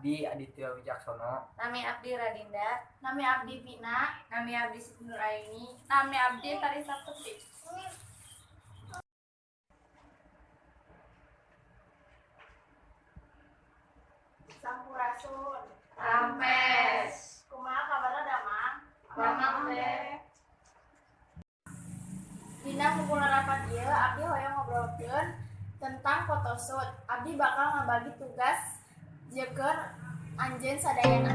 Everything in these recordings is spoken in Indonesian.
abdi Aditya Wijaksono. Nami abdi Radinda. Nami abdi Pina. Nami abdi Siti Nuraini. Nami abdi Tarisa Putri. Sampurasun. Rampes. Kumaha kabarna Damang? Damang teh. Dina kumpulan rapat ieu abdi hoyong ngobrolkeun tentang photoshoot. Abdi bakal ngabagi tugas jeung anjeun sadayana.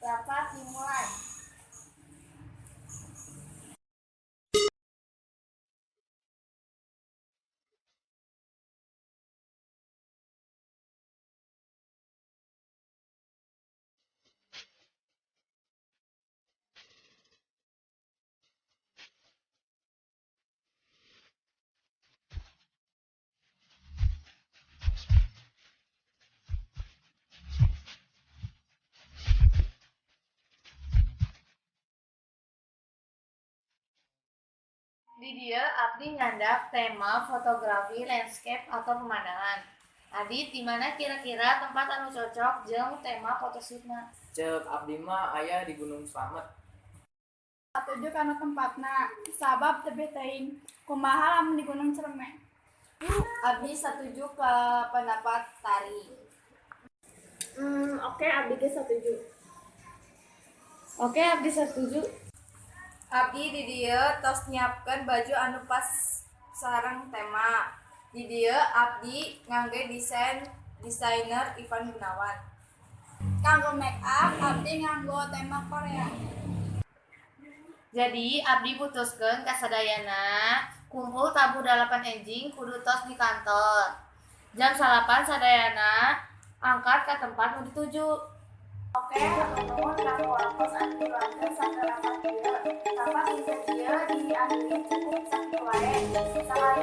Rapat dimulai. Di dia abdi nyandak tema fotografi landscape atau pemandangan. Adit, di mana kira-kira tempat anu cocok jeung tema photoshootna? Cek abdi mah aya di Gunung Slamet. Atuju kana tempatna sabab teu teuing kumaha lamun di Gunung Ciremay. Abdi setuju ke pendapat Tari. Oke, abdi ge setuju. Oke, abdi setuju. Abdi di dieu tos nyiapkeun baju anu pas sareng tema. Di dieu abdi ngangge desainer Ivan Gunawan. Kanggo make up abdi nganggo tema Korea. Jadi abdi putuskeun kasadayana kumpul tabu 8 enjing kudu tos di kantor. Jam 8 sadayana angkat ke tempat nu dituju. Oke, nuhun kanggo waktos anu diluangkeun saker rapat ieu. Rapat ieu diakhiri cukup sakitu wae. Salam